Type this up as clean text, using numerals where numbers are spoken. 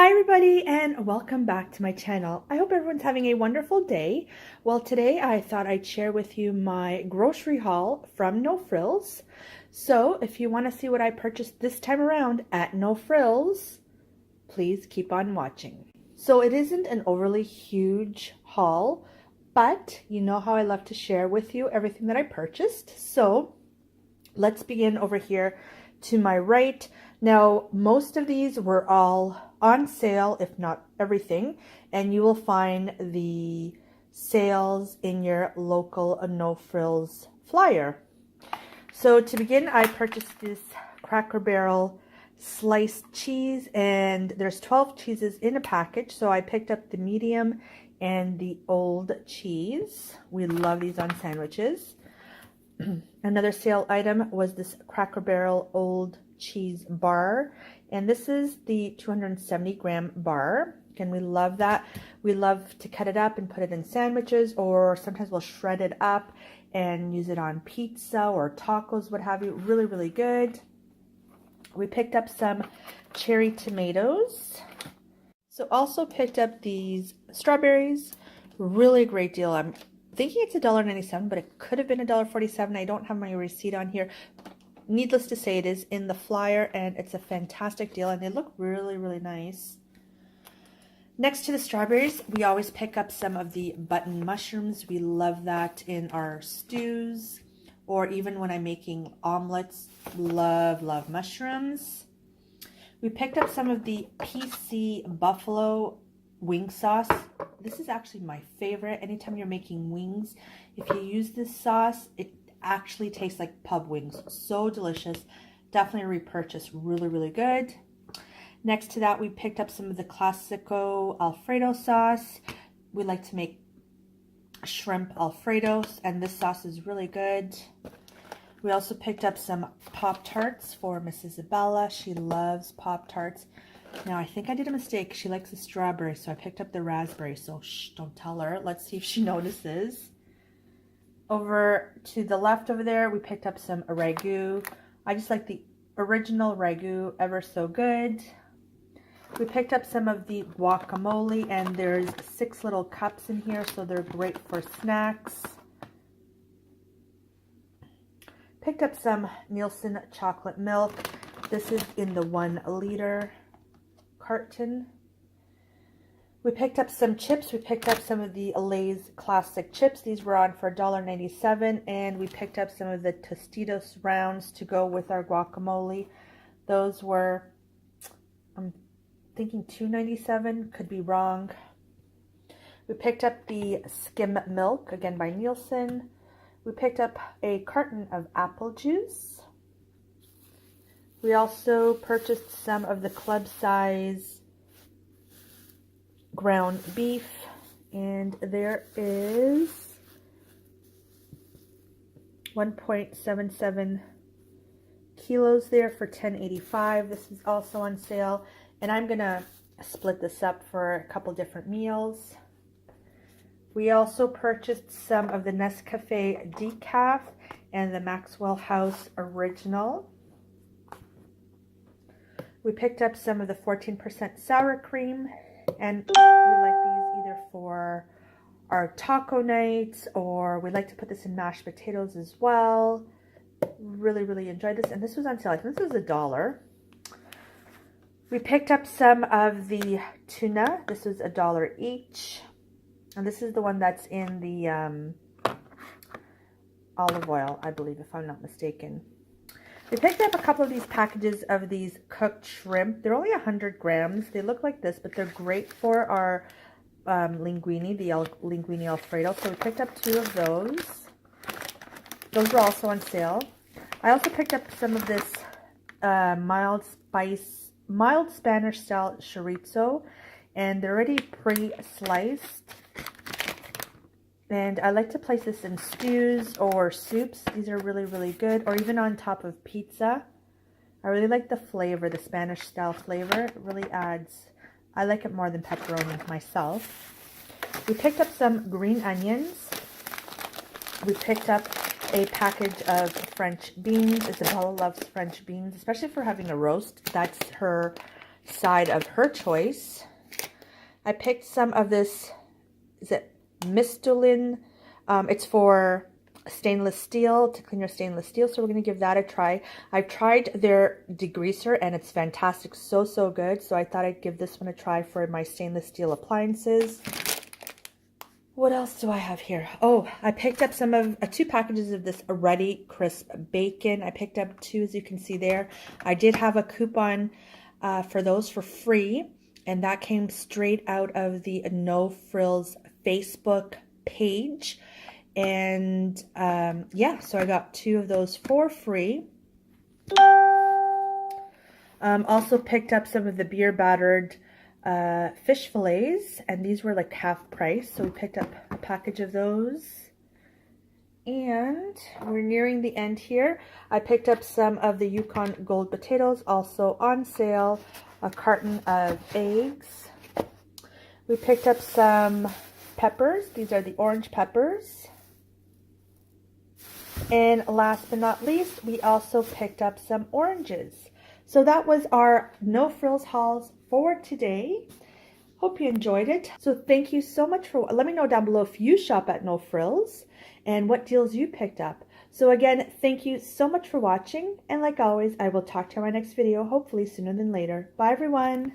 Hi everybody and welcome back to my channel. I hope everyone's having a wonderful day. Well, today I thought I'd share with you my grocery haul from No Frills. So if you want to see what I purchased this time around at No Frills, please keep on watching. So it isn't an overly huge haul, but you know how I love to share with you everything that I purchased. So let's begin over here to my right. Now, most of these were all on sale, if not everything, and you will find the sales in your local No Frills flyer. So to begin, I purchased this Cracker Barrel sliced cheese, and there's 12 cheeses in a package, so I picked up the medium and the old cheese. We love these on sandwiches. Another sale item was this Cracker Barrel old cheese bar, and this is the 270 gram bar. Again, we love that. We love to cut it up and put it in sandwiches, or sometimes we'll shred it up and use it on pizza or tacos, what have you. Really, really good. We picked up some cherry tomatoes. So also picked up these strawberries. Really great deal. I'm thinking it's $1.97, but it could have been $1.47. I don't have my receipt on here. Needless to say, it is in the flyer, and it's a fantastic deal, and they look really, really nice. Next to the strawberries, we always pick up some of the button mushrooms. We love that in our stews, or even when I'm making omelets. Love, love mushrooms. We picked up some of the PC buffalo wing sauce. This is actually my favorite. Anytime you're making wings, if you use this sauce, it actually tastes like pub wings. So delicious. Definitely a repurchase. Really, really good. Next to that, we picked up some of the Classico Alfredo sauce. We like to make shrimp Alfredos, and this sauce is really good. We also picked up some Pop-Tarts for Miss Isabella. She loves Pop-Tarts. Now, I think I did a mistake. She likes the strawberry, so I picked up the raspberry. So, shh, don't tell her. Let's see if she notices. Over to the left over there, we picked up some ragu. I just like the original ragu, ever so good. We picked up some of the guacamole, and there's 6 little cups in here, so they're great for snacks. Picked up some Nielsen chocolate milk. This is in the 1 liter carton. We picked up some chips. We picked up some of the Lay's classic chips. These were on for $1.97, and we picked up some of the Tostitos rounds to go with our guacamole. Those were, I'm thinking $2.97, could be wrong. We picked up the skim milk, again by Nielsen. We picked up a carton of apple juice. We also purchased some of the club size ground beef, and there is 1.77 kilos there for $10.85. This is also on sale, and I'm gonna split this up for a couple different meals. We also purchased some of the Nescafe decaf and the Maxwell House original. We picked up some of the 14% sour cream, and we like these either for our taco nights, or we like to put this in mashed potatoes as well. Really, really enjoyed this, and this was on sale. I think this was $1. We picked up some of the tuna. This was $1 each, and this is the one that's in the olive oil, I believe, if I'm not mistaken. We picked up a couple of these packages of these cooked shrimp. They're only 100 grams. They look like this, but they're great for our linguine, the linguine Alfredo. So we picked up 2 of those. Those were also on sale. I also picked up some of this mild Spanish style chorizo, and they're already pre-sliced. And I like to place this in stews or soups. These are really, really good. Or even on top of pizza. I really like the flavor, the Spanish style flavor. It really adds, I like it more than pepperoni myself. We picked up some green onions. We picked up a package of French beans. Isabella loves French beans, especially for having a roast. That's her side of her choice. I picked some of this, is it Mistolin? It's for stainless steel, to clean your stainless steel, so we're going to give that a try. I've tried their degreaser and it's fantastic, so good, so I thought I'd give this one a try for my stainless steel appliances. What else do I have here? Oh, I picked up some of 2 packages of this Ready Crisp Bacon. I picked up 2, as you can see there. I did have a coupon for those for free, and that came straight out of the No Frills Facebook page. And yeah, so I got 2 of those for free. Also picked up some of the beer battered fish fillets, and these were like half price, so we picked up a package of those. And we're nearing the end here. I picked up some of the Yukon Gold potatoes, also on sale, a carton of eggs. We picked up some peppers. These are the orange peppers. And last but not least, we also picked up some oranges. So that was our No Frills hauls for today. Hope you enjoyed it. So thank you so much for, let me know down below if you shop at No Frills and what deals you picked up. So again, thank you so much for watching. And like always, I will talk to you in my next video, hopefully sooner than later. Bye everyone.